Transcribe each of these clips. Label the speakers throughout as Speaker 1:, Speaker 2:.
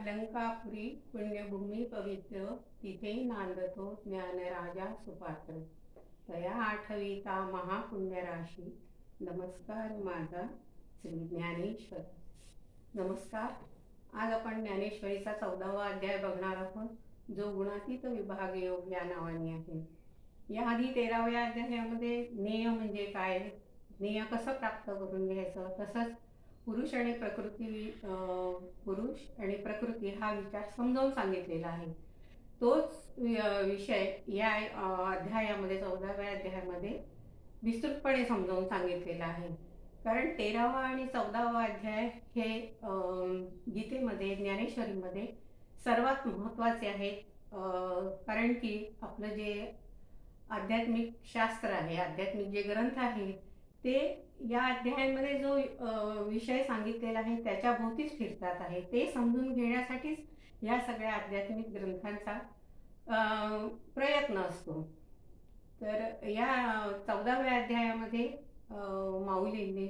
Speaker 1: अलंकापुरी पुण्यभूमी पवित्र, तिथे नांदतो ज्ञानराजा सुपात्र. तया आठविता महापुण्यराशी, नमस्कार माझा श्री ज्ञानेश्वर. नमस्कार. आज आपण ज्ञानेश्वरीचा 14वा अध्याय बघणार आहोत, जो गुणातीत विभाग योग या नावाने आहे. याआधी 13व्या अध्यायामध्ये ज्ञेय म्हणजे काय, ज्ञेय कसं प्राप्त करून घ्यायचं, तसंच पुरुष आणि प्रकृती हा विचार समजावून सांगितलेला आहे. तोच विषय या अध्यायामध्ये 14व्या अध्यायामध्ये विस्तृतपणे समजावून सांगितलेला आहे. कारण 13वा आणि 14वा अध्याय हे गीतेमध्ये, ज्ञानेश्वरीमध्ये सर्वात महत्त्वाचे आहेत. कारण की आपलं जे आध्यात्मिक शास्त्र आहे, आध्यात्मिक जे ग्रंथ आहे, ते या अध्यायांमध्ये जो विषय सांगितलेला आहे त्याच्या भोवतीच फिरतात आहे. ते समजून घेण्यासाठीच या सगळ्या आध्यात्मिक ग्रंथांचा प्रयत्न असतो. तर या 14व्या अध्यायामध्ये माऊलींनी,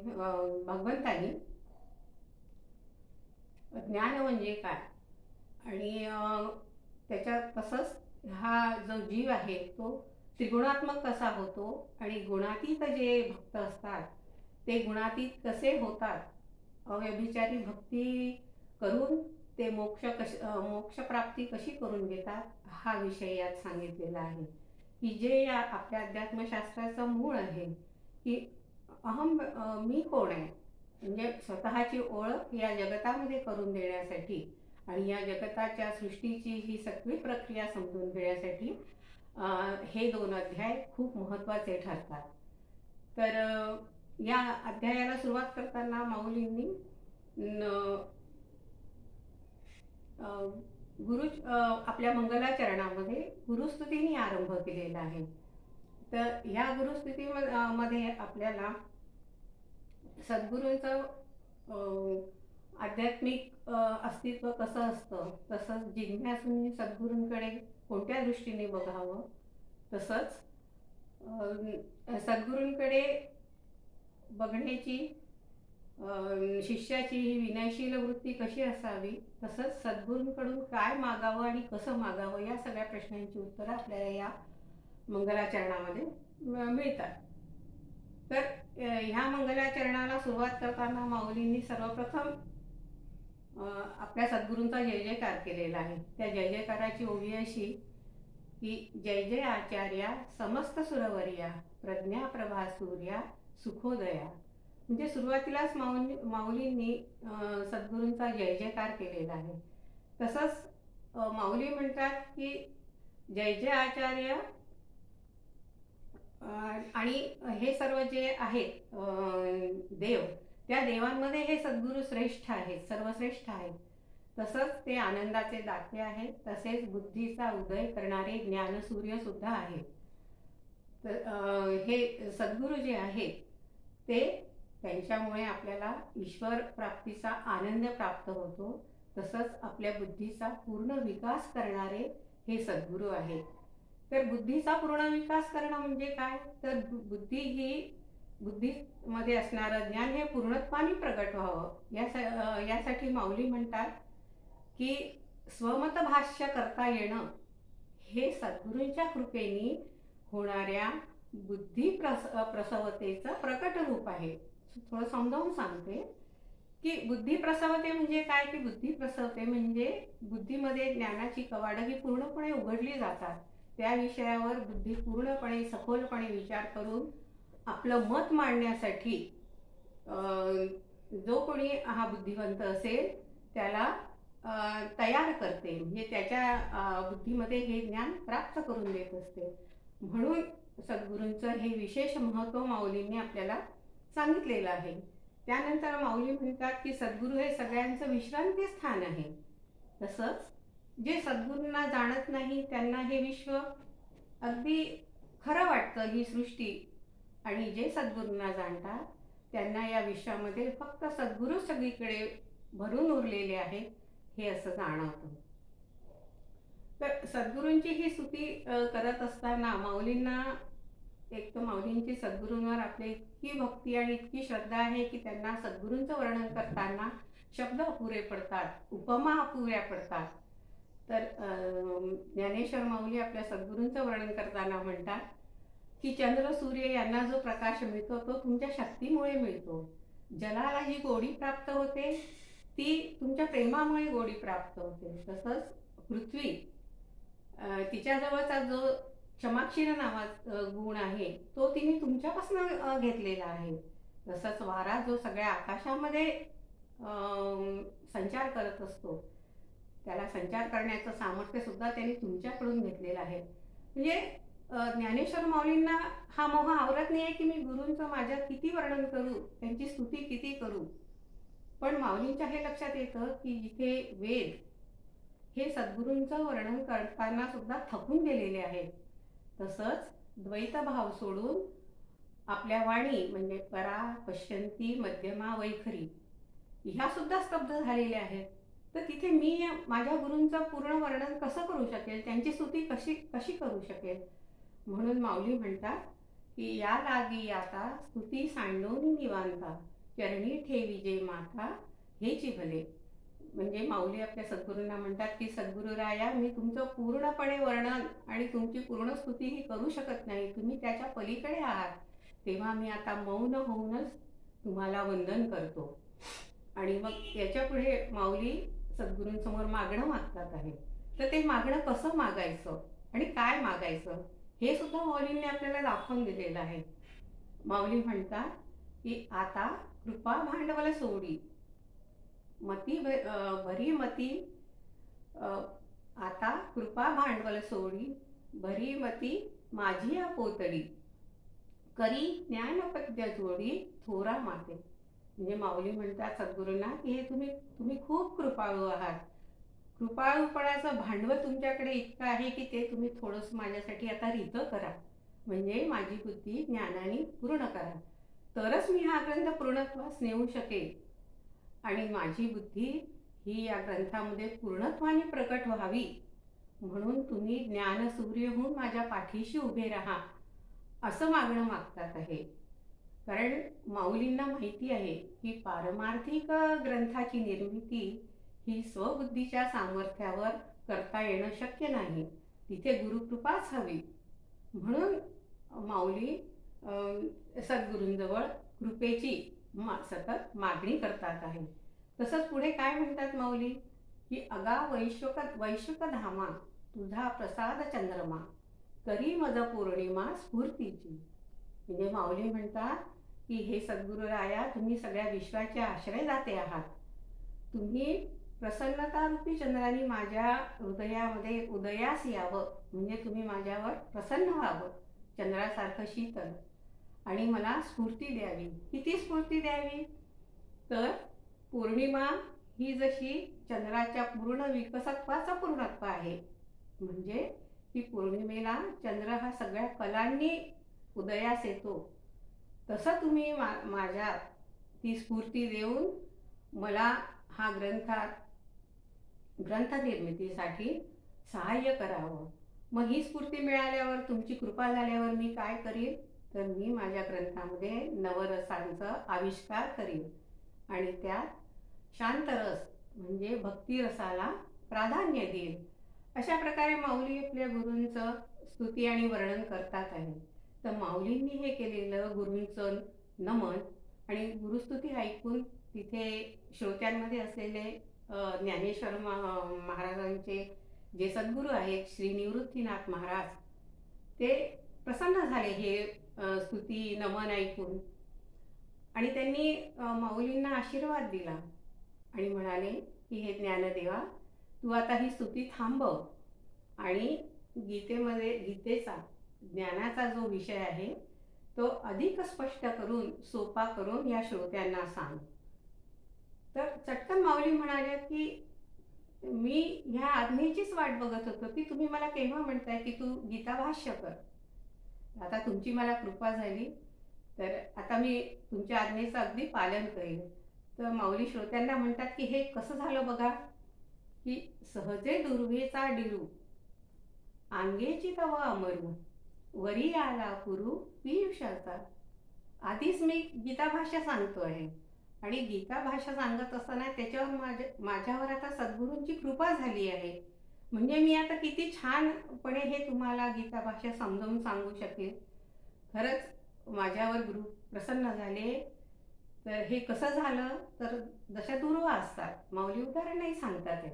Speaker 1: भगवंतांनी ज्ञान म्हणजे काय आणि त्याच्यात तसंच हा जो जीव आहे तो त्रिगुणात्मक कसा होतो आणि गुणातीत जे भक्त असतात ते गुणातीत कसे होतात, अव्यभिचारी भक्ती करून ते मोक्षप्राप्ती कशी करून घेतात, हा विषय यात सांगितलेला आहे. की जे या आपल्या अध्यात्मशास्त्राचं मूळ आहे की मी कोण आहे, म्हणजे स्वतःची ओळख या जगतामध्ये करून देण्यासाठी आणि या जगताच्या सृष्टीची ही सगळी प्रक्रिया समजून घेण्यासाठी हे 2 अध्याय खूप महत्त्वाचे ठरतात. तर या अध्यायाला सुरुवात करताना माऊलींनी आपल्या मंगलाचरणामध्ये गुरुस्तुतीने आरंभ केलेला आहे. तर या गुरुस्तुतीमध्ये आपल्याला सद्गुरूंचं आध्यात्मिक अस्तित्व कसं असतं, तसंच जिज्ञासूंनी सद्गुरूंकडे कोणत्या दृष्टीने बघावं, तसंच सद्गुरूंकडे बघण्याची शिष्याची ही विनयशील वृत्ती कशी असावी, तसंच सद्गुरूंकडून काय मागावं आणि कसं मागावं, या सगळ्या प्रश्नांची उत्तरं आपल्याला या मंगलाचरणामध्ये मिळतात. तर ह्या मंगलाचरणाला सुरुवात करताना माऊलींनी सर्वप्रथम आपल्या सद्गुरूंचा जय जयकार केलेला आहे. त्या जय जयकाराची ओवी अशी की जय जय आचार्या समस्त सुरवर्या, प्रज्ञा प्रभा सूर्या सुखोदया. म्हणजे सुरुवातीलाच माऊलींनी सद्गुरूंचा जय जयकार केलेला आहे. तसंच माऊली म्हणतात की जय जय आचार्य, आणि हे सर्व जे आहेत देव, त्या देवांमध्ये हे सद्गुरू श्रेष्ठ आहेत, सर्वश्रेष्ठ आहेत. तसंच ते आनंदाचे दाते आहेत, तसेच बुद्धीचा उदय करणारे ज्ञानसूर्य सुद्धा आहेत. तर हे सद्गुरू जे आहेत ते त्यांच्यामुळे आपल्याला ईश्वर प्राप्तीचा आनंद प्राप्त होतो. तसंच आपल्या बुद्धीचा पूर्ण विकास करणारे हे सद्गुरू आहेत. तर बुद्धीचा पूर्ण विकास करणं म्हणजे काय, तर बुद्धीमध्ये असणारं ज्ञान हे पूर्णत्वाने प्रगट व्हावं, यासाठी माऊली म्हणतात की स्वमत भाष्य करता येणं हे सद्गुरूंच्या कृपेने होणाऱ्या बुद्धी प्रसवतेचं प्रकट रूप आहे. थोडं समजावून सांगते की बुद्धी प्रसवते म्हणजे काय, की बुद्धी प्रसवते म्हणजे बुद्धीमध्ये ज्ञानाची कवाडं ही पूर्णपणे उघडली जातात. त्या विषयावर बुद्धी पूर्णपणे सखोलपणे विचार करून आपलं मत मांडण्यासाठी जो कोणी हा बुद्धिवंत असेल त्याला तयार करते, म्हणजे त्याच्या बुद्धीमध्ये हे ज्ञान प्राप्त करून देत असते. म्हणून सद्गुरूंचं हे विशेष महत्त्व माऊलींनी आपल्याला सांगितलेलं आहे. त्यानंतर माऊली म्हणतात की सद्गुरू हे सगळ्यांचं विश्रांती स्थान आहे. तसंच जे सद्गुरूंना जाणत नाही त्यांना हे विश्व अगदी खरं वाटतं, ही सृष्टी, आणि जे सद्गुरूंना जाणतात त्यांना या विश्वामध्ये फक्त सद्गुरू सगळीकडे भरून उरलेले आहेत हे असं जाणवतं. तर सद्गुरूंची ही स्तुती करत असताना माऊलींना, एक तर माऊलींची सद्गुरूंवर आपली इतकी भक्ती आणि इतकी श्रद्धा आहे की त्यांना सद्गुरूंचं वर्णन करताना शब्द अपुरे पडतात, उपमा अपुऱ्या पडतात. तर ज्ञानेश्वर माऊली आपल्या सद्गुरूंचं वर्णन करताना म्हणतात की चंद्र सूर्य यांना जो प्रकाश मिळतो तो तुमच्या शक्तीमुळे मिळतो. जलाला जी गोडी प्राप्त होते ती तुमच्या प्रेमामुळे गोडी प्राप्त होते. तसंच पृथ्वी तिच्याजवळचा जो क्षमाक्षीर नावाचा गुण आहे तो तिने तुमच्यापासून घेतलेला आहे. तसंच वारा जो सगळ्या आकाशामध्ये संचार करत असतो, त्याला संचार करण्याचं सामर्थ्य सुद्धा त्यांनी तुमच्याकडून घेतलेलं आहे. म्हणजे ज्ञानेश्वर माऊलींना हा मोह आवरत नाही आहे की मी गुरूंचं माझ्या किती वर्णन करू, त्यांची स्तुती किती करू. पण माऊलींच्या हे लक्षात येतं की जिथे वेद हे सद्गुरूंचं वर्णन करताना सुद्धा थकून गेलेले आहेत, तसंच द्वैतभाव सोडून आपल्या वाणी म्हणजे परा, पश्यंती, मध्यमा, वैखरी ह्या सुद्धा स्तब्ध झालेल्या आहेत. तर तिथे मी माझ्या गुरूंचं पूर्ण वर्णन कसं करू शकेल, त्यांची स्तुती कशी कशी करू शकेल. म्हणून माऊली म्हणतात की या लागी आता स्तुती सांडून निवांता, चरणी ठेवी जे माता हेची भले. म्हणजे माऊली आपल्या सद्गुरूंना म्हणतात की सद्गुरुराया मी तुमचं पूर्णपणे वर्णन आणि तुमची पूर्ण स्तुती ही करू शकत नाही, तुम्ही त्याच्या पलीकडे आहात. तेव्हा मी आता मौन होऊनच तुम्हाला वंदन करतो. आणि मग याच्या पुढे माऊली सद्गुरूंसमोर मागणं मागतात आहे. तर ते मागणं कसं मागायचं आणि काय मागायचं हे सुद्धा माऊलींनी आपल्याला दाखवून दिलेलं आहे. माऊली म्हणतात की आता कृपा भांडवल सोडी मती भरी मती आता कृपा भांडवल सोडी भरी मती माझी या पोतडी करी ज्ञानपद्य जोडी थोरा माते. म्हणजे माऊली म्हणतात सद्गुरूंना की हे तुम्ही तुम्ही खूप कृपाळू आहात. कृपाळूपणाचं भांडवल तुमच्याकडे इतकं आहे की ते तुम्ही थोडंसं माझ्यासाठी आता रितं करा, म्हणजे माझी बुद्धी ज्ञानाने पूर्ण करा, तरच मी हा ग्रंथ पूर्णत्वास नेऊ शकेल. आणि माझी बुद्धी ही या ग्रंथामध्ये पूर्णत्वाने प्रकट व्हावी, म्हणून तुम्ही ज्ञानसूर्य होऊन माझ्या पाठीशी उभे राहा, असं मागणं मागतात आहे. कारण माऊलींना माहिती आहे की पारमार्थिक ग्रंथाची निर्मिती ही स्वबुद्धीच्या सामर्थ्यावर करता येणं शक्य नाही, तिथे गुरुकृपाच हवी. म्हणून माऊली सद्गुरूंजवळ कृपेची सतत मागणी करतात आहे. तसंच पुढे काय म्हणतात माऊली की अगा वैश्वक धामा तुझा प्रसाद चंद्रमा करी मज पौर्णिमा स्फूर्तीची. म्हणजे माऊली म्हणतात की हे सद्गुरुराया तुम्ही सगळ्या विश्वाचे आश्रयदाते आहात. तुम्ही प्रसन्नतारूपी चंद्राने माझ्या हृदयामध्ये उदयास यावं, म्हणजे तुम्ही माझ्यावर प्रसन्न व्हावं चंद्रासारखं शीतल, आणि मला स्फूर्ती द्यावी. किती स्फूर्ती द्यावी तर पौर्णिमा ही जशी चंद्राच्या पूर्ण विकसत्वाचा पूर्णत्व आहे, म्हणजे की पौर्णिमेला चंद्र हा सगळ्या कलांनी उदयास येतो, तसं तुम्ही माझ्या ती स्फूर्ती देऊन मला हा ग्रंथ निर्मितीसाठी सहाय्य करावं. मग ही स्फूर्ती मिळाल्यावर तुमची कृपा झाल्यावर मी काय करीन तर मी माझ्या ग्रंथामध्ये नवरसांचा आविष्कार करीन आणि त्यात शांतरस म्हणजे भक्तिरसाला प्राधान्य देईल. अशा प्रकारे माऊली आपल्या गुरूंचं स्तुती आणि वर्णन करतात आहे. तर माऊलींनी हे केलेलं गुरूंचं नमन आणि गुरुस्तुती ऐकून तिथे श्रोत्यांमध्ये असलेले ज्ञानेश्वर महाराजांचे जे सद्गुरू आहेत श्री निवृत्तीनाथ महाराज, ते प्रसन्न झाले हे स्तुती नमन ऐकून, आणि त्यांनी माऊलींना आशीर्वाद दिला आणि म्हणाले की हे ज्ञानदेवा तू आता ही स्तुती थांबव आणि गीतेचा ज्ञानाचा जो विषय आहे तो अधिक स्पष्ट करून सोपा करून या श्रोत्यांना सांग. तर चटकन माऊली म्हणाले की मी ह्या आज्ञेचीच वाट बघत होतो की तुम्ही मला केव्हा म्हणताय की तू गीता भाष्य कर. आता तुमची मला कृपा झाली तर आता मी तुमच्या आज्ञेचं अगदी पालन करेन. तर माऊली श्रोत्यांना म्हणतात की हे कसं झालं बघा की सहजे दुर्वेचा डिरू अंगेची तव अमरू वरी आला पुरू पीयुषाचा. आधीच मी गीता भाष्य सांगतो आहे आणि गीता भाषा सांगत असताना त्याच्यावर माझ्यावर आता सद्गुरूंची कृपा झाली आहे. म्हणजे मी आता किती छानपणे हे तुम्हाला गीता भाषा समजावून सांगू शकेल. खरंच माझ्यावर गुरु प्रसन्न झाले. तर हे कसं झालं, तर जशा दुर्वा असतात, माऊली उदाहरणही सांगतात आहे,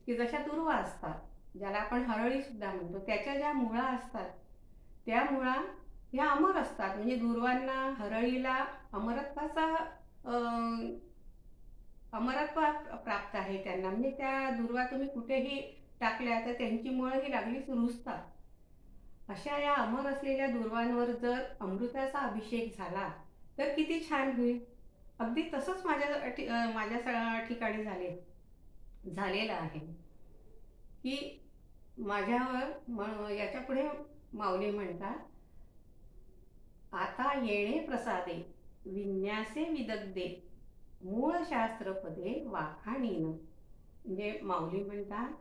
Speaker 1: की जशा दुर्वा असतात, ज्याला आपण हरळीसुद्धा म्हणतो, त्याच्या ज्या मुळा असतात, त्या मुळा ह्या अमर असतात. म्हणजे दुर्वांना, हरळीला अमरत्वाचा अमरत्व प्राप्त आहे त्यांना. म्हणजे त्या दुर्वा तुम्ही कुठेही टाकल्या तर त्यांची मुळं ही लागलीच रुजतात. अशा या अमर असलेल्या दुर्वांवर जर अमृताचा अभिषेक झाला तर किती छान होईल. अगदी तसंच माझ्या ठिकाणी झालेलं आहे, की माझ्यावर याच्यापुढे माऊली म्हणतात, आता येणे प्रसादे विन्यासे विदग्धे मूळ शास्त्रपदे वाखाणीन. म्हणजे माऊली म्हणतात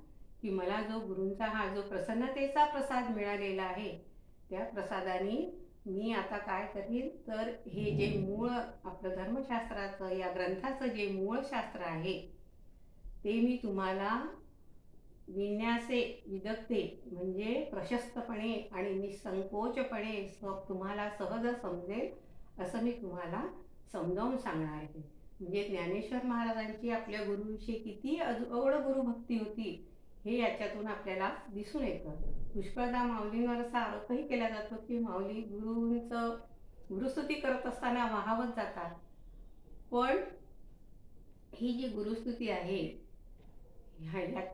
Speaker 1: की मला जो गुरूंचा हा जो प्रसन्नतेचा प्रसाद मिळालेला आहे, त्या प्रसादाने मी आता काय करीन, तर हे जे मूळ आपलं धर्मशास्त्राचं, या ग्रंथाचं जे मूळ शास्त्र आहे, ते मी तुम्हाला विन्यासे विदग्धे म्हणजे प्रशस्तपणे आणि निसंकोचपणे तुम्हाला सहज समजेल असं मी तुम्हाला समजावून सांगणार आहे. म्हणजे ज्ञानेश्वर महाराजांची आपल्या गुरुविषयी किती अवढ गुरुभक्ती होती हे याच्यातून आपल्याला दिसून येतं. पुष्कळदा माऊलींवर असा आरोपही केला जातो की माऊली गुरुस्तुती करत असताना वाहावत जातात. पण ही जी गुरुस्तुती आहे,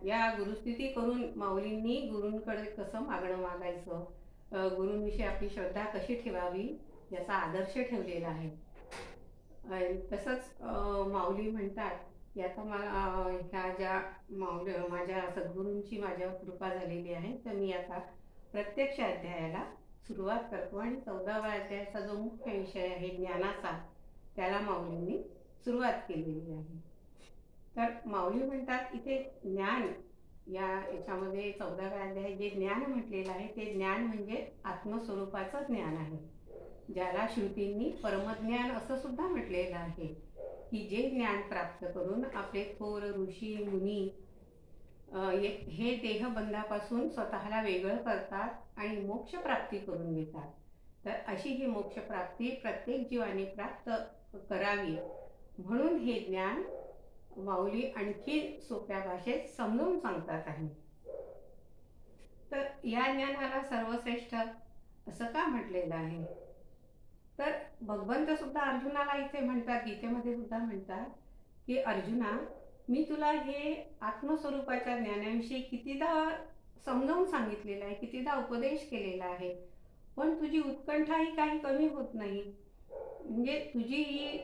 Speaker 1: या गुरुस्तुती करून माऊलींनी गुरूंकडे कसं मागणं मागायचं, गुरूंविषयी आपली श्रद्धा कशी ठेवावी याचा आदर्श ठेवलेला आहे. तसंच माऊली म्हणतात की आता मला ह्या ज्या माझ्या सद्गुरूंची माझ्यावर कृपा झालेली आहे, तर मी आता प्रत्यक्ष अध्यायाला सुरुवात करतो आणि 14व्या अध्यायाचा जो मुख्य विषय आहे ज्ञानाचा, त्याला माऊलींनी सुरुवात केलेली आहे. तर माऊली म्हणतात इथे ज्ञान याच्यामध्ये 14व्या अध्यायात जे ज्ञान म्हटलेलं आहे, ते ज्ञान म्हणजे आत्मस्वरूपाचं ज्ञान आहे, ज्याला श्रुतींनी परमज्ञान असं सुद्धा म्हटलेलं आहे. की जे ज्ञान प्राप्त करून आपले थोर ऋषी मुनी हे देहबंधापासून स्वतःला वेगळं करतात आणि मोक्षप्राप्ती करून घेतात. तर अशी ही मोक्षप्राप्ती प्रत्येक जीवाने प्राप्त करावी म्हणून हे ज्ञान माऊली आणखी सोप्या भाषेत समजावून सांगतात आहे. तर या ज्ञानाला सर्वश्रेष्ठ असं का म्हटलेलं आहे, तर भगवंत सुद्धा अर्जुनाला इथे म्हणतात, गीतेमध्ये सुद्धा म्हणतात की अर्जुना, मी तुला हे आत्मस्वरूपाच्या ज्ञानाविषयी कितीदा समजावून सांगितलेलं आहे, कितीदा उपदेश केलेला आहे, पण तुझी उत्कंठा ही काही कमी होत नाही. म्हणजे तुझी ही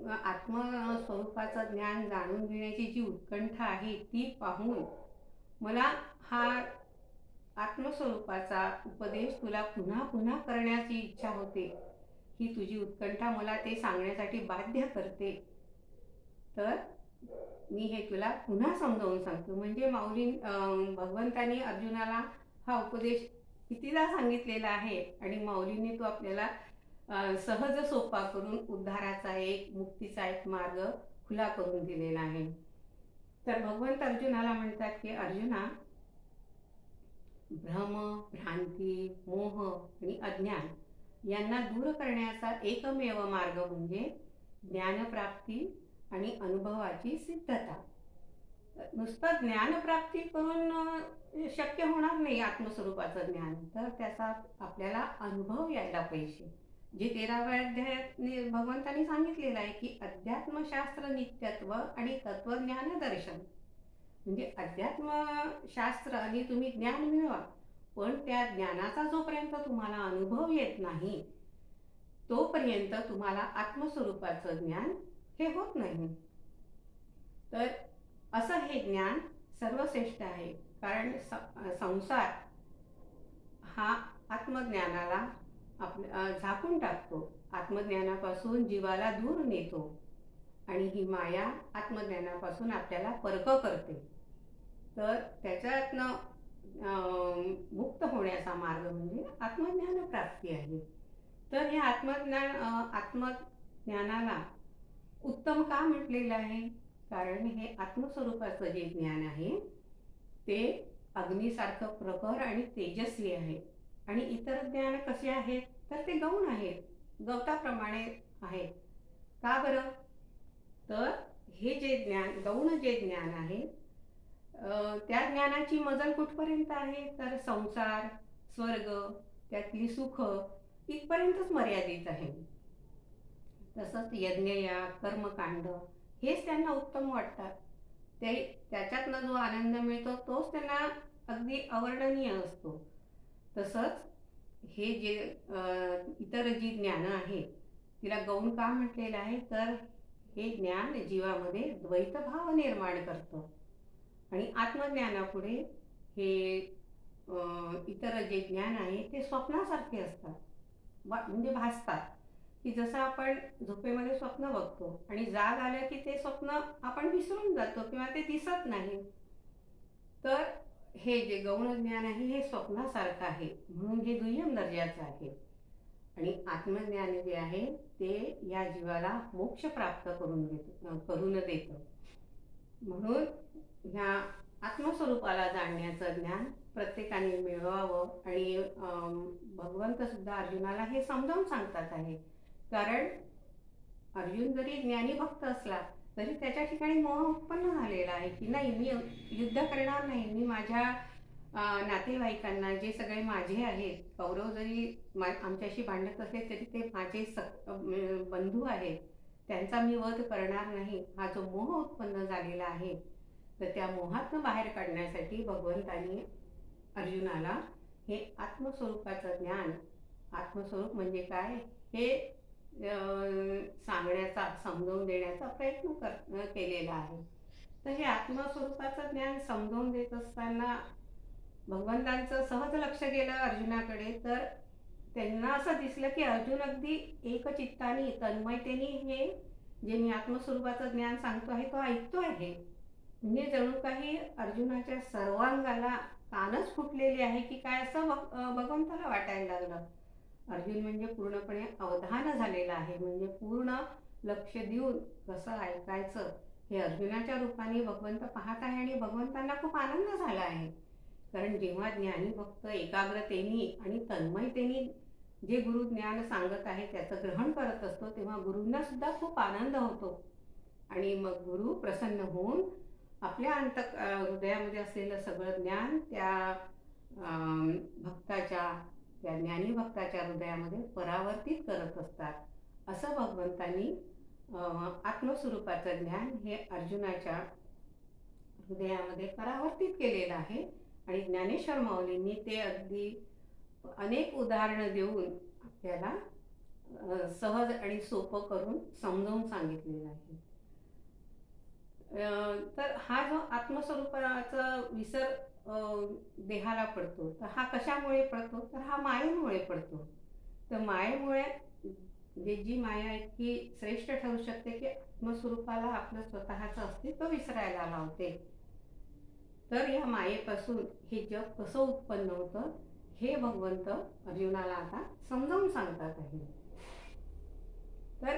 Speaker 1: आत्मस्वरूपाचं ज्ञान जाणून घेण्याची जी उत्कंठा आहे, ती पाहून मला हा आत्मस्वरूपाचा उपदेश तुला पुन्हा पुन्हा करण्याची इच्छा होते. ही तुझी उत्कंठा मला ते सांगण्यासाठी बाध्य करते. तर मी हे तुला पुन्हा समजावून सांगतो. म्हणजे भगवंतानी अर्जुनाला हा उपदेश कितीदा सांगितलेला आहे आणि माऊलींनी तो आपल्याला सहज सोपा करून उद्धाराचा एक, मुक्तीचा एक मार्ग खुला करून दिलेला आहे. तर भगवंत अर्जुनाला म्हणतात की अर्जुना, भ्रम, भ्रांती, मोह आणि अज्ञान यांना दूर करण्याचा एकमेव मार्ग म्हणजे ज्ञानप्राप्ती आणि अनुभवाची सिद्धता. नुसतं ज्ञानप्राप्ती करून शक्य होणार नाही आत्मस्वरूपाचं ज्ञान, तर त्याचा आपल्याला अनुभव यायला पाहिजे. जे 13व्या अध्यायात भगवंतांनी सांगितलेलं आहे की अध्यात्मशास्त्र नित्यत्व आणि तत्वज्ञान दर्शन. म्हणजे अध्यात्मशास्त्र आणि तुम्ही ज्ञान मिळवा, पण त्या ज्ञानाचा जोपर्यंत तुम्हाला अनुभव येत नाही, तोपर्यंत तुम्हाला आत्मस्वरूपाचं ज्ञान हे होत नाही. तर असं हे ज्ञान सर्वश्रेष्ठ आहे, कारण संसार हा आत्मज्ञानाला झाकून टाकतो, आत्मज्ञानापासून जीवाला दूर नेतो आणि ही माया आत्मज्ञानापासून आपल्याला परक करते. तर त्याच्यातनं मुक्त होण्याचा मार्ग म्हणजे आत्मज्ञान प्राप्ती आहे. तर ह्या आत्मज्ञानाला उत्तम का म्हटलेलं आहे? कारण हे आत्मस्वरूपाचं जे ज्ञान आहे ते अग्नीसारखं प्रखर आणि तेजस्वी आहे. आणि इतर ज्ञान कसे आहेत? तर ते गौण आहेत, गवताप्रमाणे आहेत. का बरं? तर हे जे ज्ञान, गौण जे ज्ञान आहे, त्या ज्ञानाची मजल कुठपर्यंत आहे? तर संसार, स्वर्ग, त्यातली सुख इथपर्यंतच मर्यादित आहे. तसंच यज्ञयाग, कर्मकांड हेच त्यांना उत्तम वाटतात. ते त्याच्यातनं जो आनंद मिळतो तोच त्यांना अगदी अवर्णनीय असतो. तसंच हे जे इतर जी ज्ञानं आहेत, तिला गौण का म्हटलेलं आहे? तर हे ज्ञान जीवामध्ये द्वैतभाव निर्माण करतं. आणि आत्मज्ञानापुढे हे इतर जे ज्ञान आहे ते स्वप्नासारखे असतात. म्हणजे भासतात, की जसं आपण झोपेमध्ये स्वप्न बघतो आणि जाग आलं की ते स्वप्न आपण विसरून जातो किंवा ते दिसत नाही. तर हे जे गौण ज्ञान आहे हे स्वप्नासारखं आहे, म्हणून हे दुय्यम दर्जाचं आहे. आणि आत्मज्ञान जे आहे ते या जीवाला मोक्ष प्राप्त करून देतं. म्हणून ह्या आत्मस्वरूपाला जाणण्याचं ज्ञान प्रत्येकाने मिळवावं. आणि भगवंत सुद्धा अर्जुनाला हे समजावून सांगतात आहे. कारण अर्जुन जरी ज्ञानी भक्त असला तरी त्याच्या ठिकाणी मोह उत्पन्न झालेला आहे, की नाही, मी युद्ध करणार नाही. मी माझ्या नातेवाईकांना, जे सगळे माझे आहेत, कौरव जरी आमच्याशी भांडत असले तरी ते माझे बंधू आहेत, त्यांचा मी वध करणार नाही. हा जो मोह उत्पन्न झालेला आहे, तर त्या मोहातून बाहेर काढण्यासाठी भगवंतांनी अर्जुनाला हे आत्मस्वरूपाचं ज्ञान, आत्मस्वरूप म्हणजे काय हे सांगण्याचा, समजावून देण्याचा प्रयत्न केलेला आहे. तर हे आत्मस्वरूपाचं ज्ञान समजावून देत असताना भगवंतांचं सहज लक्ष गेलं अर्जुनाकडे. तर त्यांना असं दिसलं की अर्जुन अगदी एकचित्ताने, तन्मयतेने हे जे मी आत्मस्वरूपाचं ज्ञान सांगतो आहे तो ऐकतो आहे. म्हणजे जणू काही अर्जुनाच्या सर्वांगाला कानच फुटलेले आहे की काय, असं भगवंताला वाटायला लागलं. अर्जुन म्हणजे पूर्णपणे अवधान झालेला आहे, म्हणजे पूर्ण लक्ष देऊन कसं ऐकायचं हे अर्जुनाच्या रूपाने भगवंत पाहत आहे. आणि भगवंतांना खूप आनंद झाला आहे. कारण जेव्हा ज्ञानी भक्त एकाग्रतेने आणि तन्मयतेने जे गुरु ज्ञान सांगत आहे त्याचं ग्रहण करत असतो, तेव्हा गुरूंना सुद्धा खूप आनंद होतो. आणि मग गुरु प्रसन्न होऊन आपल्या हृदयामध्ये असलेलं सगळं ज्ञान त्या भक्ताच्या, त्या ज्ञानी भक्ताच्या हृदयामध्ये परावर्तित करत असतात. असं भगवंतांनी आत्मस्वरूपाचं ज्ञान हे अर्जुनाच्या हृदयामध्ये परावर्तित केलेलं आहे. आणि ज्ञानेश्वर माऊलींनी ते अगदी अनेक उदाहरणं देऊन आपल्याला सहज आणि सोपं करून समजावून सांगितलेलं आहे. तर हा जो आत्मस्वरूपाचा विसर देहाला पडतो, तर हा कशामुळे पडतो? तर हा मायेमुळे पडतो. तर मायेमुळे जी माया इतकी श्रेष्ठ ठरू शकते की आत्मस्वरूपाला आपलं स्वतःचं अस्तित्व विसरायला लावते. तर या मायेपासून हे जग कसं उत्पन्न होतं हे भगवंत अर्जुनाला आता समजावून सांगतात आहे. तर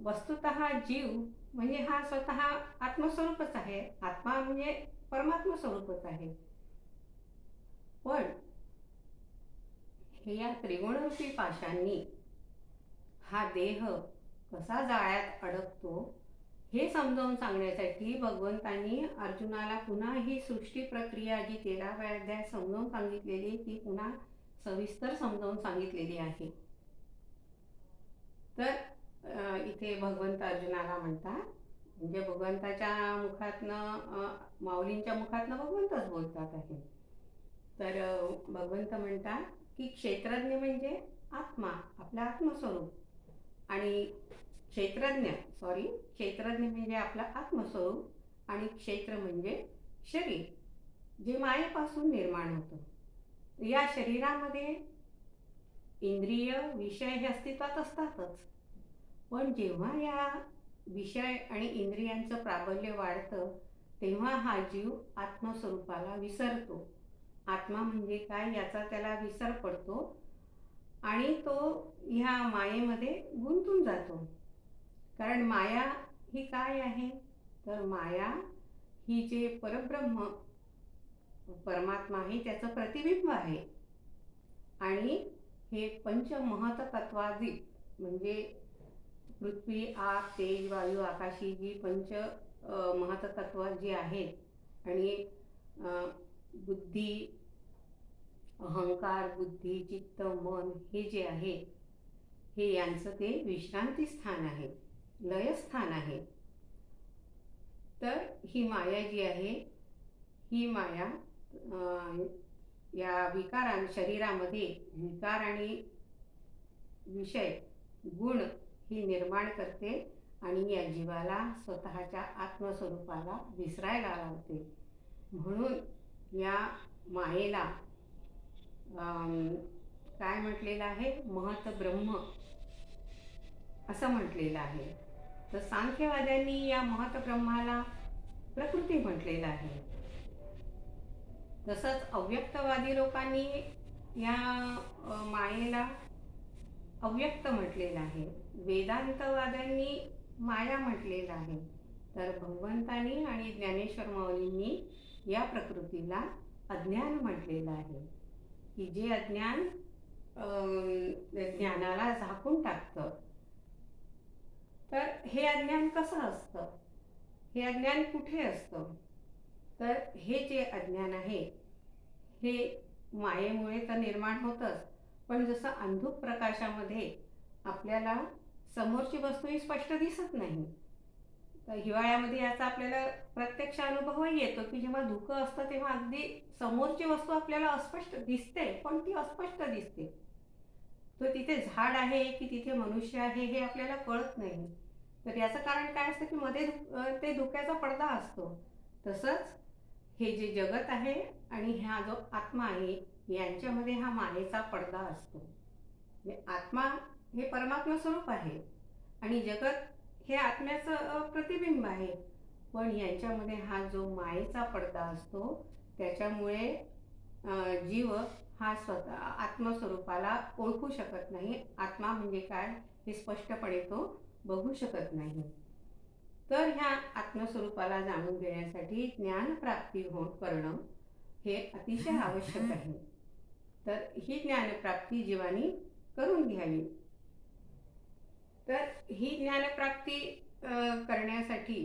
Speaker 1: वस्तुतः जीव म्हणजे हा स्वतः आत्मस्वरूपच आहे. आत्मा म्हणजे परमात्मा स्वरूपच आहे. पण हे या त्रिगुणरूपी पाशांनी हा देह कसा जाळ्यात अडकतो हे समजावून सांगण्यासाठी भगवंतांनी अर्जुनाला पुन्हा ही सृष्टी प्रक्रिया, जी 13व्या अध्यायात समजावून सांगितलेली, ती पुन्हा सविस्तर समजावून सांगितलेली आहे. तर इथे भगवंत अर्जुनाला म्हणतात, म्हणजे भगवंताच्या मुखातनं, माऊलींच्या मुखातनं भगवंतच बोलतात आहे. तर भगवंत म्हणतात की क्षेत्रज्ञ म्हणजे आत्मा, आपला आत्मस्वरूप. आणि क्षेत्रज्ञ म्हणजे आपला आत्मस्वरूप. आणि क्षेत्र म्हणजे शरीर, जे मायेपासून निर्माण होतं. या शरीरामध्ये इंद्रिय, विषय हे अस्तित्वात असतातच. पण जेव्हा या विषय आणि इंद्रियांचं प्राबल्य वाढतं तेव्हा हा जीव आत्मस्वरूपाला विसरतो. आत्मा म्हणजे काय याचा त्याला विसर पडतो आणि तो ह्या मायेमध्ये गुंतून जातो. कारण माया ही काय आहे? तर माया ही जे परब्रह्म परमात्मा आहे त्याचं प्रतिबिंब आहे. आणि हे पंचमहत्तत्वादी म्हणजे पृथ्वी, आग, तेज, वायू, आकाशी जी महत्तत्व जी आहेत आणि बुद्धी, अहंकार, बुद्धी, चित्त, मन हे जे आहे हे यांचं ते विश्रांती स्थान आहे, लयस्थान आहे. तर ही माया जी आहे ही माया या शरीरामध्ये विकार आणि विषय गुण ही निर्माण करते आणि या जीवाला स्वतःच्या आत्मस्वरूपाला विसरायला लावते. म्हणून या मायेला काय म्हटलेलं आहे? महत ब्रह्म असं म्हटलेलं आहे. तर सांख्यवाद्यांनी या महत ब्रह्माला प्रकृती म्हटलेलं आहे. तसंच अव्यक्तवादी लोकांनी या मायेला अव्यक्त म्हटलेलं आहे. वेदांतवाद्यांनी माया म्हटलेलं आहे. तर भगवंतांनी आणि ज्ञानेश्वर माऊलींनी या प्रकृतीला अज्ञान म्हटलेलं आहे, की जे अज्ञान ज्ञानाला झाकून टाकतं. तर हे अज्ञान कसं असतं? हे अज्ञान कुठे असतं? तर हे जे अज्ञान आहे हे मायेमुळे तर निर्माण होतंच, पण जसं अंधुक प्रकाशामध्ये आपल्याला समोरची वस्तू ही स्पष्ट दिसत नाही, तर हिवाळ्यामध्ये याचा आपल्याला प्रत्यक्ष अनुभवही येतो की जेव्हा धुकं असतं तेव्हा अगदी समोरची वस्तू आपल्याला अस्पष्ट दिसते, पण ती अस्पष्ट दिसते. तो तिथे झाड आहे की तिथे मनुष्य आहे हे आपल्याला कळत नाही. तर याचं कारण काय असतं की मध्ये ते धुक्याचा पडदा असतो. तसंच हे जे जगत आहे आणि हा जो आत्मा आहे यांच्यामध्ये हा मायेचा पडदा असतो. आत्मा हे परमात्मा स्वरूप आहे आणि जगत हे आत्म्याचं प्रतिबिंब आहे, पण यांच्यामध्ये हा जो मायेचा पडदा असतो त्याच्यामुळे जीव हा स्वतः आत्मस्वरूपाला ओळखू शकत नाही. आत्मा म्हणजे काय हे स्पष्टपणे तो बघू शकत नाही. तर ह्या आत्मस्वरूपाला जाणून घेण्यासाठी ज्ञानप्राप्ती करणं हे अतिशय आवश्यक आहे. तर ही ज्ञानप्राप्ती जीवानी करून घ्यावी. तर ही ज्ञानप्राप्ती करण्यासाठी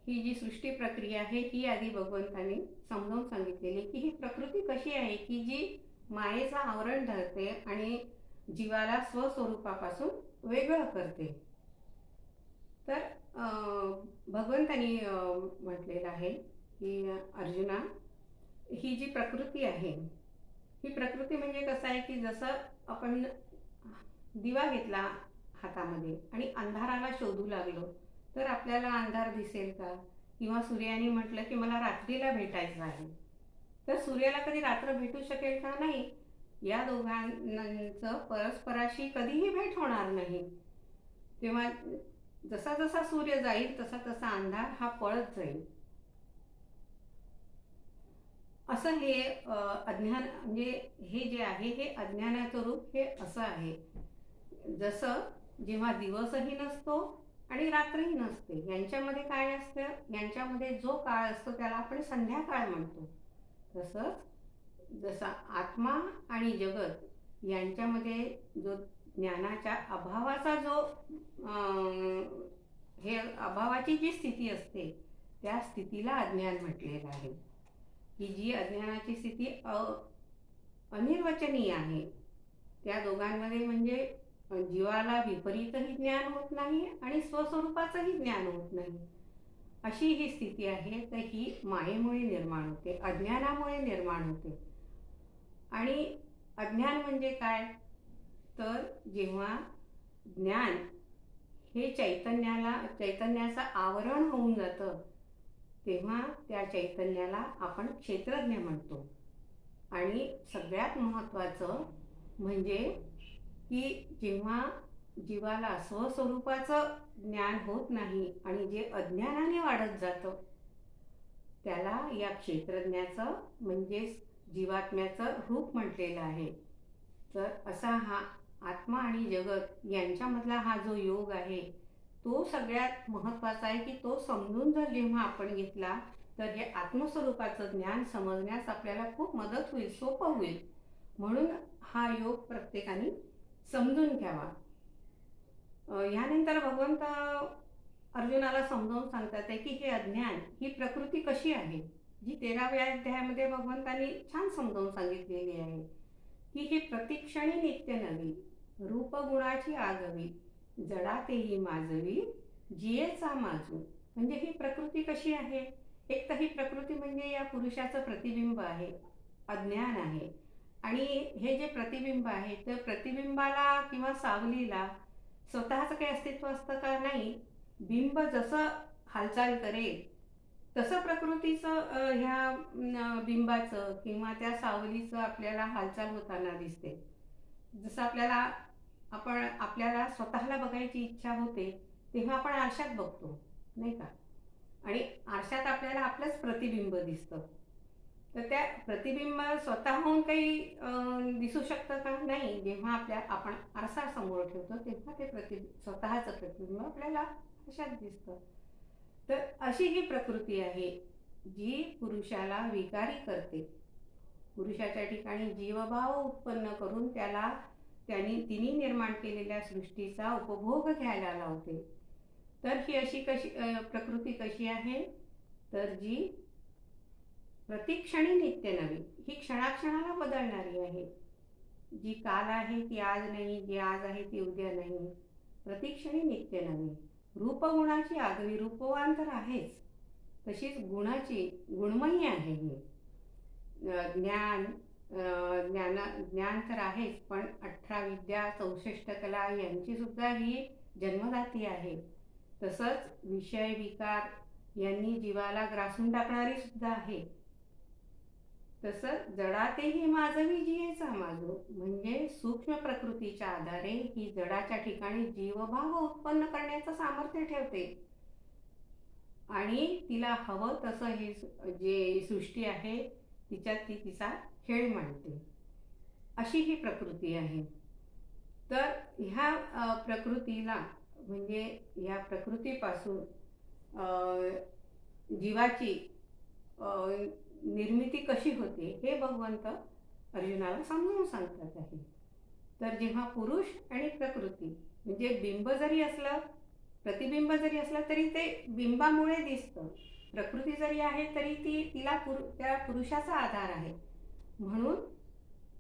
Speaker 1: ही जी सृष्टी प्रक्रिया आहे ही आधी भगवंतांनी समजावून सांगितलेली की ही प्रकृती कशी आहे की जी मायेचं आवरण धरते आणि जीवाला स्वस्वरूपापासून वेगळं करते. तर भगवंतांनी म्हटलेलं आहे की अर्जुना, ही जी प्रकृती आहे ही प्रकृती म्हणजे कसं आहे की जसं आपण दिवा घेतला हातामध्ये आणि अंधाराला शोधू लागलो तर आपल्याला अंधार दिसेल का? किंवा सूर्याने म्हटलं की मला रात्रीला भेटायचं आहे, तर सूर्याला कधी रात्र भेटू शकेल का? नाही. या दोघांचं परस्पराशी कधीही भेट होणार नाही. तेव्हा जसा जसा सूर्य जाईल तसा तसा अंधार हा पळत जाईल. असं हे अज्ञान म्हणजे हे जे आहे हे अज्ञानाचं रूप हे असं आहे. जसं जेव्हा दिवसही नसतो आणि रात्रही नसते, यांच्यामध्ये काय असतं? यांच्यामध्ये जो काळ असतो त्याला आपण संध्याकाळ म्हणतो. तसंच जसा आत्मा आणि जगत यांच्यामध्ये जो ज्ञानाच्या अभावाचा जो हे अभावाची जी स्थिती असते त्या स्थितीला अज्ञान म्हटलेलं आहे. की जी अज्ञानाची स्थिती अनिर्वचनीय आहे. त्या दोघांमध्ये म्हणजे जीवाला विपरीतही ज्ञान होत नाही आणि स्वस्वरूपाचंही ज्ञान होत नाही, अशी ही स्थिती आहे. तर ही मायेमुळे निर्माण होते, अज्ञानामुळे निर्माण होते. आणि अज्ञान म्हणजे काय? तर जेव्हा ज्ञान हे चैतन्याचं आवरण होऊन जातं तेव्हा त्या चैतन्याला आपण क्षेत्रज्ञ म्हणतो. आणि सगळ्यात महत्त्वाचं म्हणजे की जेव्हा जीवाला स्वस्वरूपाचं ज्ञान होत नाही आणि जे अज्ञानाने वाढत जातं त्याला या क्षेत्रज्ञाचं म्हणजेच जीवात्म्याचं रूप म्हटलेलं आहे. तर असा हा आत्मा आणि जगत यांच्यामधला हा जो योग आहे तो सगळ्यात महत्त्वाचा आहे, की तो समजून जर जेव्हा आपण घेतला, तर हे आत्मस्वरूपाचं ज्ञान समजण्यास आपल्याला खूप मदत होईल, सोपं होईल. म्हणून हा योग प्रत्येकाने समजून घ्यावा. ह्यानंतर भगवंत अर्जुनाला समजावून सांगतात आहे, की हे अज्ञान, ही प्रकृती कशी आहे, जी 13व्या अध्यायामध्ये भगवंतांनी छान समजावून सांगितलेली आहे, की ही प्रतिक्षणी नित्य नवी, रूपगुणाची आगवी, जडातेही माजवी, जियेचा माजू. म्हणजे ही प्रकृती कशी आहे? एक तर ही प्रकृती म्हणजे या पुरुषाचं प्रतिबिंब आहे, अज्ञान आहे. आणि हे जे प्रतिबिंब आहे, तर प्रतिबिंबाला किंवा सावलीला स्वतःचं काही अस्तित्व असतं का? नाही. बिंब जसं हालचाल करेल तसं प्रकृतीचं ह्या बिंबाचं किंवा त्या सावलीचं आपल्याला हालचाल होताना दिसते. जसं आपल्याला स्वतःला बघायची इच्छा होते, तेव्हा आपण आरशात बघतो, नाही का? आणि आरशात आपल्याला आपलंच प्रतिबिंब दिसतं. तर त्या प्रतिबिंब स्वतःहून काही दिसू शकतं का? नाही. जेव्हा आपण आरसा समोर ठेवतो, तेव्हा ते स्वतःचं प्रतिबिंब आपल्याला आरशात दिसतं. तर अशी ही प्रकृती आहे, जी पुरुषाला विकारी करते. पुरुषाच्या ठिकाणी जीवभाव उत्पन्न करून तिने निर्माण केलेल्या सृष्टीचा उपभोग घ्यायला लावते. तर ही अशी प्रकृती कशी आहे? तर जी प्रतिक्षणी नित्य नवी, ही क्षणाक्षणाला बदलणारी आहे. जी काल आहे ती आज नाही, जी आज आहे ती उद्या नाही. प्रतिक्षणी नित्य नवी, रूपगुणाची आगवी, रूपवान तर आहेच, तशीच गुणमयी आहे ही. ज्ञान ज्ञान तर आहेच, पण 18 विद्या 64 कला यांची सुद्धा ही जन्मदाती आहे. तसंच विषय विकार यांनी जीवाला ग्रासून टाकणारी सुद्धा आहे. तसंच जडातेही माजवी जियेचा माजू, म्हणजे सूक्ष्म प्रकृतीच्या आधारे ही जडाच्या ठिकाणी जीवभाव उत्पन्न करण्याचं सामर्थ्य ठेवते आणि तिला हवं तसं हे जे सृष्टी आहे तिच्यात ती तिचा खेळ मांडते. अशी ही प्रकृती आहे. तर ह्या प्रकृतीला म्हणजे ह्या प्रकृतीपासून जीवाची निर्मिती कशी होते हे भगवंत अर्जुनाला समजावून सांगतात आहे. तर जेव्हा पुरुष आणि प्रकृती म्हणजे बिंब जरी असलं, प्रतिबिंब जरी असलं, तरी ते बिंबामुळे दिसतं. प्रकृती जरी आहे तरी त्या पुरुषाचा आधार आहे. म्हणून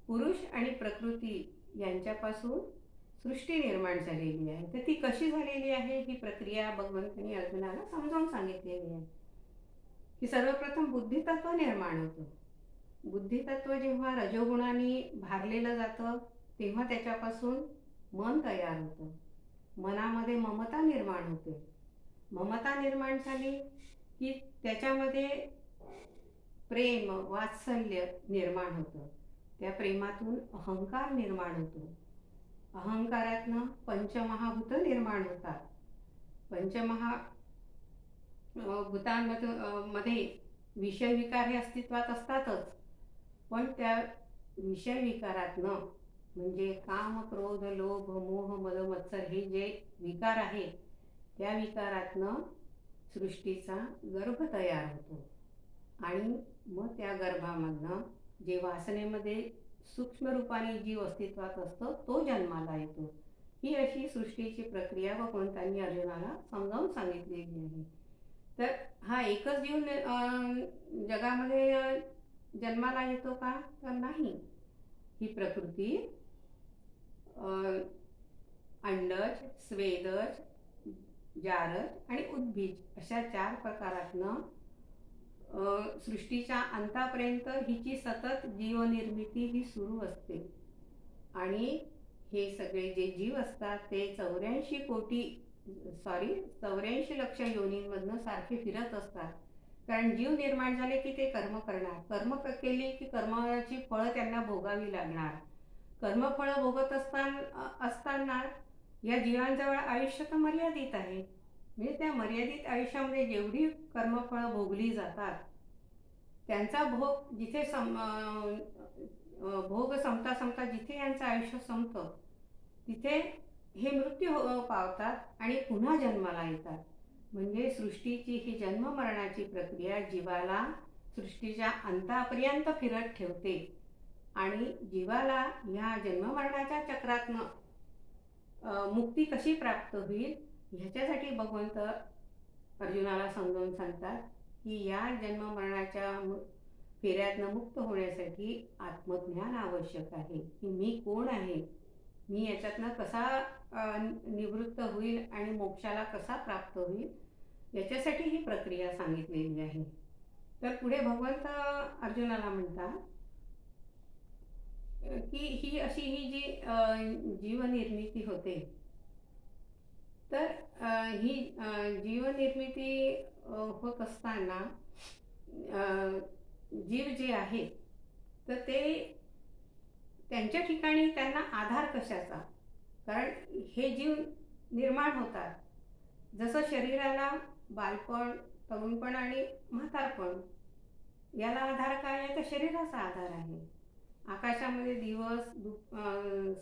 Speaker 1: पुरुष आणि प्रकृती यांच्यापासून सृष्टी निर्माण झालेली आहे. तर ती कशी झालेली आहे ही प्रक्रिया भगवंतांनी अर्जुनाला समजावून सांगितलेली आहे, की सर्वप्रथम बुद्धितत्व निर्माण होतं. बुद्धितत्व जेव्हा रजोगुणाने भारलेलं जातं, तेव्हा त्याच्यापासून मन तयार होतं. मनामध्ये ममता निर्माण होते. ममता निर्माण झाली की त्याच्यामध्ये प्रेम वात्सल्य निर्माण होतं. त्या प्रेमातून अहंकार निर्माण होतो. अहंकारातनं पंचमहाभूत निर्माण होतात. भूतांमध्ये विषय विकार हे अस्तित्वात असतातच, पण त्या विषय विकारातनं म्हणजे काम क्रोध लोभ मोह मद मत्सर हे जे विकार आहे, त्या विकारातनं सृष्टीचा गर्भ तयार होतो आणि मग त्या गर्भामधनं जे वासनेमध्ये सूक्ष्म रूपाने जीव अस्तित्वात असतो तो जन्माला येतो. ही अशी सृष्टीची प्रक्रिया भगवंतांनी अर्जुनाला समजावून सांगितलेली आहे. तर हा एकच जीव जगामध्ये जन्माला येतो का? तर नाही. ही प्रकृती अंडज, स्वेदज, जारज आणि उद्भिज अशा 4 प्रकारातनं सृष्टीच्या अंतापर्यंत हिची सतत जीवनिर्मिती ही सुरू असते. आणि हे सगळे जे जीव असतात ते 84 लक्ष योनींमधनं सारखे फिरत असतात. कारण जीव निर्माण झाले की ते कर्म करणार, कर्म केली की कर्माची फळं त्यांना भोगावी लागणार. कर्मफळं भोगत असताना या जीवांजवळ आयुष्य तर मर्यादित आहे. म्हणजे त्या मर्यादित आयुष्यामध्ये जेवढी कर्मफळं भोगली जातात त्यांचा भोग जिथे भोग संपता संपता जिथे यांचं आयुष्य संपतं तिथे हे मृत्यू पावतात आणि पुन्हा जन्माला येतात. म्हणजे सृष्टीची ही जन्म मरणाची प्रक्रिया जीवाला सृष्टीच्या अंतापर्यंत फिरत ठेवते आणि जीवाला ह्या जन्ममरणाच्या चक्रातनं मुक्ती कशी प्राप्त होईल ह्याच्यासाठी भगवंत अर्जुनाला समजावून सांगतात की या जन्ममरणाच्या फेऱ्यातनं मुक्त होण्यासाठी आत्मज्ञान आवश्यक आहे, की मी कोण आहे, मी याच्यातनं कसा निवृत्त होईल आणि मोक्षाला कसा प्राप्त होईल याच्यासाठी ही प्रक्रिया सांगितलेली आहे. तर पुढे भगवंत अर्जुनाला म्हणतात की ही अशी ही जी जीवनिर्मिती होते, तर ही जीवनिर्मिती होत असताना जीव जे आहे तर ते त्यांच्या ठिकाणी त्यांना आधार कशाचा, कारण हे जीव निर्माण होतात. जसं शरीराला बालपण, तरुणपण आणि म्हातारपण याला आधार काय आहे, तर शरीराचा आधार आहे. आकाशामध्ये दिवस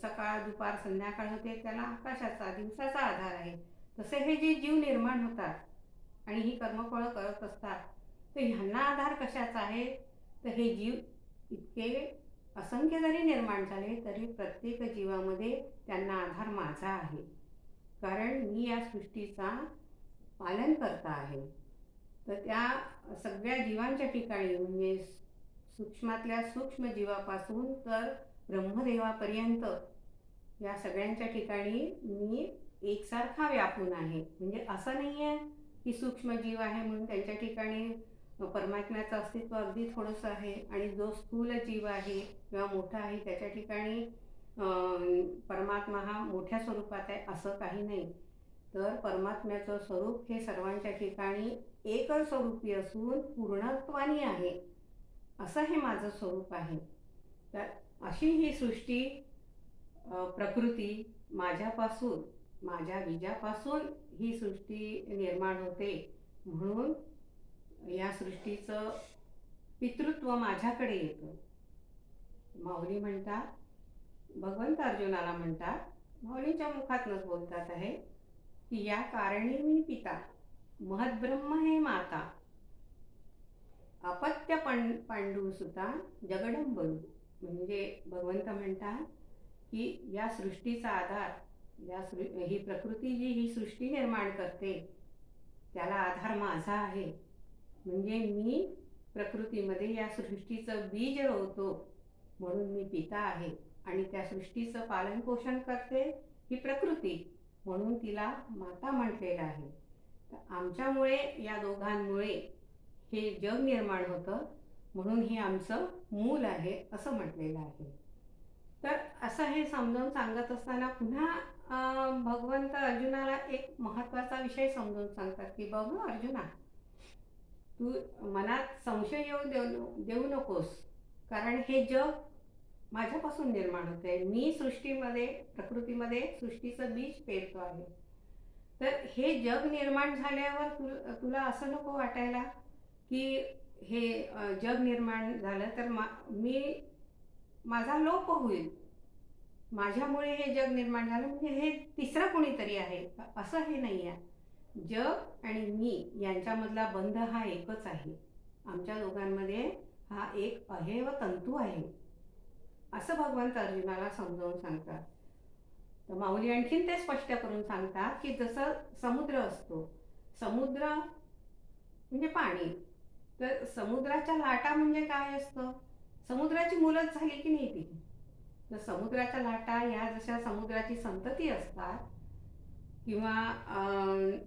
Speaker 1: सकाळ दुपार संध्याकाळ होते त्याला आकाशाचा दिवसाचा आधार आहे. तसे हे जे जीव निर्माण होतात आणि ही कर्मफळं करत असतात, तर ह्यांना आधार कशाचा आहे, तर हे जीव इतके असंख्य जरी निर्माण झाले तरी प्रत्येक जीवामध्ये त्यांना आधार माझा आहे, कारण मी या सृष्टीचा पालन करता आहे. तर त्या सगळ्या जीवांच्या ठिकाणी म्हणजे सूक्ष्मातल्या सूक्ष्म जीवापासून तर ब्रह्मदेवापर्यंत या सगळ्यांच्या ठिकाणी मी एकसारखा व्यापून आहे. म्हणजे असं नाही आहे की सूक्ष्म जीव आहे म्हणून त्यांच्या ठिकाणी परमात्म्याचं अस्तित्व अगदी थोडंसं आहे आणि जो स्थूल जीव आहे किंवा मोठा आहे त्याच्या ठिकाणी परमात्मा हा मोठ्या स्वरूपात आहे असं काही नाही. तर परमात्म्याचं स्वरूप हे सर्वांच्या ठिकाणी एकच स्वरूपी असून पूर्णत्वानी आहे, असं हे माझं स्वरूप आहे. तर अशी ही सृष्टी प्रकृती माझ्यापासून माझ्या बीजापासून ही सृष्टी निर्माण होते, म्हणून या सृष्टीचं पितृत्व माझ्याकडे येतं. माऊली म्हणतात, भगवंत अर्जुनाला म्हणतात, माऊलींच्या मुखातनंच बोलतात आहे की या कारणी मी पिता, महद्ब्रह्म हे माता, अपत्य पांडुसुता जगडंबरू. म्हणजे भगवंत म्हणतात की या सृष्टीचा आधार, ही प्रकृती जी ही सृष्टी निर्माण करते त्याला आधार माझा आहे. म्हणजे मी प्रकृतीमध्ये या सृष्टीचं बीज रोवतो म्हणून मी पिता आहे आणि त्या सृष्टीचं पालन पोषण करते ही प्रकृती म्हणून तिला माता म्हटलेलं आहे. तर आमच्यामुळे या दोघांमुळे हे जग निर्माण होतं म्हणून हे आमचं मूल आहे असं म्हटलेलं आहे. तर असं हे समजावून सांगत असताना पुन्हा भगवंत अर्जुनाला एक महत्त्वाचा विषय समजावून सांगतात की बघ अर्जुना, तू मनात संशय येऊ देऊ नकोस, कारण हे जग माझ्यापासून निर्माण होते. मी सृष्टीमध्ये प्रकृतीमध्ये सृष्टीचं बीज पेरतो आहे. तर हे जग निर्माण झाल्यावर तुला असं नको वाटायला की हे जग निर्माण झालं तर माझा लोप होईल, माझ्यामुळे हे जग निर्माण झालं म्हणजे हे तिसरं कोणीतरी आहे, असं हे नाही आहे. जग आणि मी यांच्यामधला बंध हा एकच आहे. आमच्या दोघांमध्ये हा एक अहेव तंतू आहे, असं भगवंत अर्जुनाला समजावून सांगतात. तर माऊली आणखीन ते स्पष्ट करून सांगतात की जसं समुद्र असतो, समुद्र म्हणजे पाणी, तर समुद्राच्या लाटा म्हणजे काय असतं, समुद्राची मुलच झाली की नाही ती. तर समुद्राच्या लाटा या जशा समुद्राची संतती असतात किंवा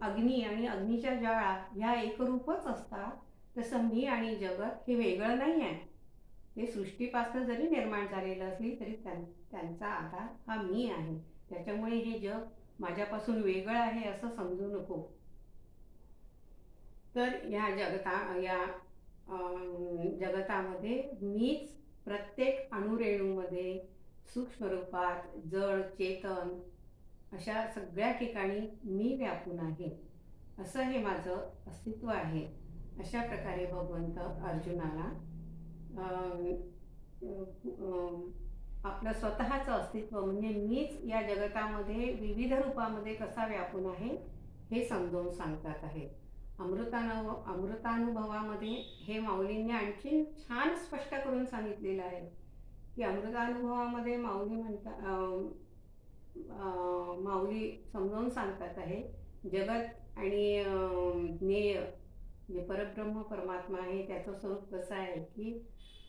Speaker 1: अग्नी आणि अग्नीच्या ज्वाळा ह्या एकरूपच असतात, तसं मी आणि जगत हे वेगळं नाही आहे. ते सृष्टीपासून जरी निर्माण झालेलं असली तरी त्यांचा आधार हा मी आहे. त्याच्यामुळे हे जग माझ्यापासून वेगळं आहे असं समजू नको. तर या जगतामध्ये मीच प्रत्येक अणुरेणूमध्ये सूक्ष्म रूपात जड चेतन अशा सगळ्या ठिकाणी मी व्यापून आहे, असं हे माझं अस्तित्व आहे. अशा प्रकारे भगवंत अर्जुनाला आपलं स्वतःचं अस्तित्व म्हणजे मीच या जगतामध्ये विविध रूपामध्ये कसा व्यापून आहे हे समजावून सांगतात आहे. अमृतानुभवामध्ये हे माऊलींनी आणखी छान स्पष्ट करून सांगितलेलं आहे की अमृतानुभवामध्ये माऊली समजावून सांगतात आहे जगत आणि ज्ञेय जे परब्रह्म परमात्मा आहे त्याचं स्वरूप कसं आहे की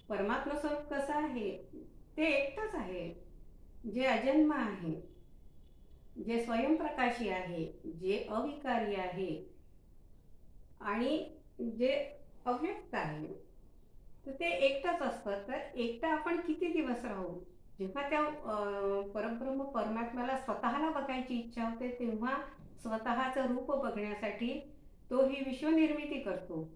Speaker 1: परमात्मा स्वरूप कसं आहे ते एकटंच आहे, जे अजन्म आहे, जे स्वयंप्रकाशी आहे, जे अविकारी आहे आणि जे अव्यक्त आहे. तर ते एकटंच असतं. तर एकटं आपण किती दिवस राहू? जेव्हा त्या परब्रह्म परमात्म्याला स्वतःला बघायची इच्छा होते तेव्हा स्वतःचं रूप बघण्यासाठी तो ही विश्वनिर्मिती करतो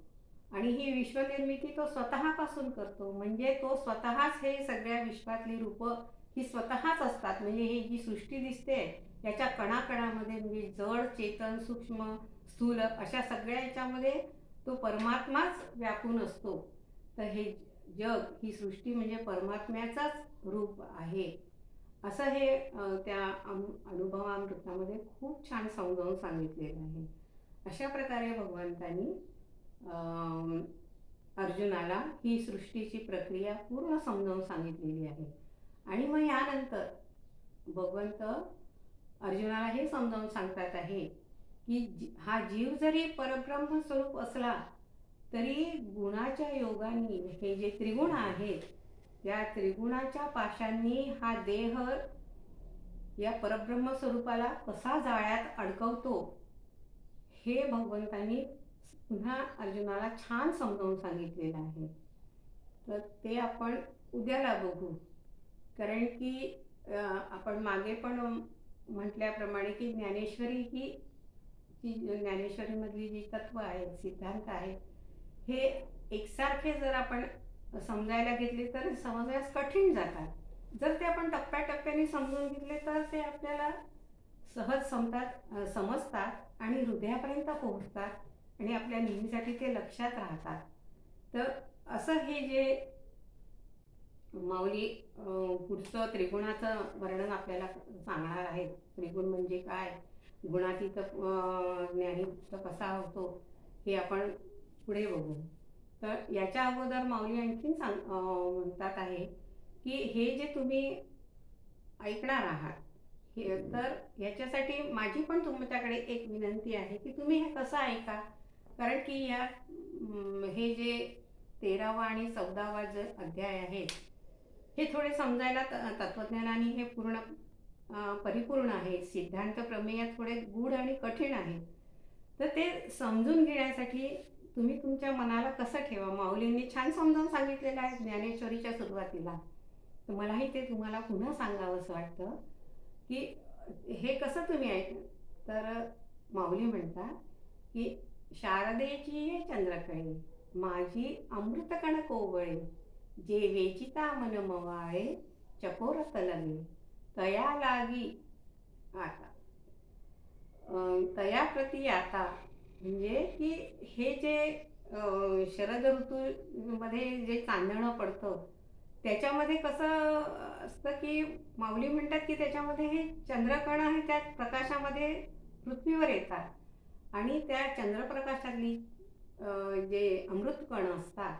Speaker 1: आणि ही विश्वनिर्मिती तो स्वतःपासून करतो. म्हणजे तो स्वतःच हे सगळ्या विश्वातली रूपं ही स्वतःच असतात. म्हणजे ही जी सृष्टी दिसते याच्या कणाकणामध्ये म्हणजे जड, चेतन, सूक्ष्म, स्थूल अशा सगळ्या याच्यामध्ये तो परमात्माच व्यापून असतो. तर हे जग, ही सृष्टी म्हणजे परमात्म्याचाच रूप आहे. असं हे त्या अनुभवामृतामध्ये खूप छान समजावून सांगितलेलं आहे. अशा प्रकारे भगवंतांनी अर्जुनाला ही सृष्टीची प्रक्रिया पूर्ण समजावून सांगितलेली आहे. आणि मग यानंतर भगवंत अर्जुनाला हे समजावून सांगतात आहे की हा जीव जरी परब्रह्म स्वरूप असला तरी गुणाच्या योगाने हे जे त्रिगुण आहेत त्या त्रिगुणाच्या पाशांनी हा देह या परब्रह्म स्वरूपाला कसा जाळ्यात अडकवतो हे भगवंतांनी पुन्हा अर्जुनाला छान समजावून सांगितलेलं आहे. तर ते आपण उद्याला बघू. कारण की आपण मागे पण म्हटल्याप्रमाणे की ज्ञानेश्वरी ही ज्ञानेश्वरीमधली जी तत्व आहेत, सिद्धांत आहेत, हे एकसारखे जर आपण समजायला घेतले तर समजण्यास कठीण जातात. जर ते आपण टप्प्याटप्प्याने समजून घेतले तर ते आपल्याला सहज समजतात आणि हृदयापर्यंत पोहोचतात आणि आपल्या नेहमीसाठी ते लक्षात राहतात. तर असं हे जे माऊली पुढचं त्रिगुणाचं वर्णन आपल्याला सांगणार आहेत. त्रिगुण म्हणजे काय, गुणातीत ज्ञानीत कसा होतो हे आपण पुढे बघू. तर याच्या अगोदर माऊली आणखीन म्हणतात आहे की हे जे तुम्ही ऐकणार आहात हे तर याच्यासाठी माझी पण तुमच्याकडे एक विनंती आहे की तुम्ही हे कसं ऐका. कारण की या हे जे 13वा आणि 14वा जे अध्याय आहेत हे थोडे समजायला तत्वज्ञानाने हे पूर्ण परिपूर्ण आहे. सिद्धांत प्रमेय थोडे गूढ आणि कठीण आहे. तर ते समजून घेण्यासाठी तुम्ही तुमच्या मनाला कसं ठेवा. माऊलींनी छान समजावून सांगितलेलं आहे ज्ञानेश्वरीच्या सुरुवातीला. तर मलाही ते तुम्हाला पुन्हा सांगावंसं वाटतं की हे कसं तुम्ही तर माऊली म्हणतात की शारदेची ये चंद्रकळे माझी अमृतकण कोवळे जे वेचिता मन मवाळे चकोर तलवे तया लागी आता तया प्रती आता. म्हणजे की हे जे शरद ऋतूमध्ये जे चांदणं पडतं त्याच्यामध्ये कसं असतं की माऊली म्हणतात की त्याच्यामध्ये हे चंद्रकण आहे त्या प्रकाशामध्ये पृथ्वीवर येतात आणि त्या चंद्रप्रकाशातली जे अमृतकण असतात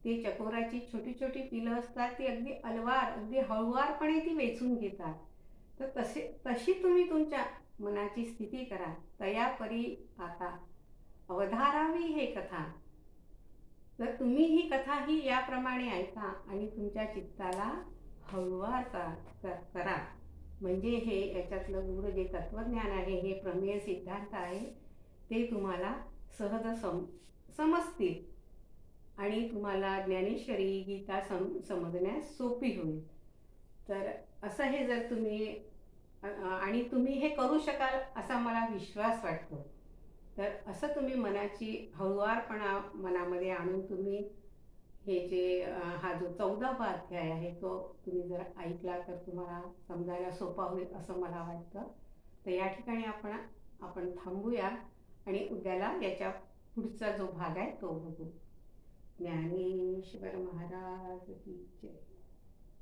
Speaker 1: ते चकोराची छोटी छोटी पिलं असतात ती अगदी अगदी हळुवारपणे ती वेचून घेतात. तर तशी तुम्ही तुमच्या मनाची स्थिती करा. तया परी आता अवधारावी हे कथा. तर तुम्ही ही कथा ही याप्रमाणे ऐका आणि तुमच्या चित्ताला हळुवार करा. म्हणजे हे याच्यातलं गूढ जे तत्वज्ञान आहे हे प्रमेय सिद्धांत आहे ते तुम्हाला सहज समजतील आणि तुम्हाला ज्ञानेश्वरी गीता समजण्यास सोपी होईल. तर असं हे जर तुम्ही आणि तुम्ही हे करू शकाल असा मला विश्वास वाटतो. तर असं तुम्ही मनाची हळुवारपणा मनामध्ये आणून तुम्ही हे जे हा जो 14वा अध्याय आहे तो तुम्ही जर ऐकला तर तुम्हाला समजायला सोपा होईल असं मला वाटतं. तर या ठिकाणी आपण थांबूया आणि उद्याला याच्या पुढचा जो भाग आहे तो बघू. ज्ञानेश्वर महाराज की जय.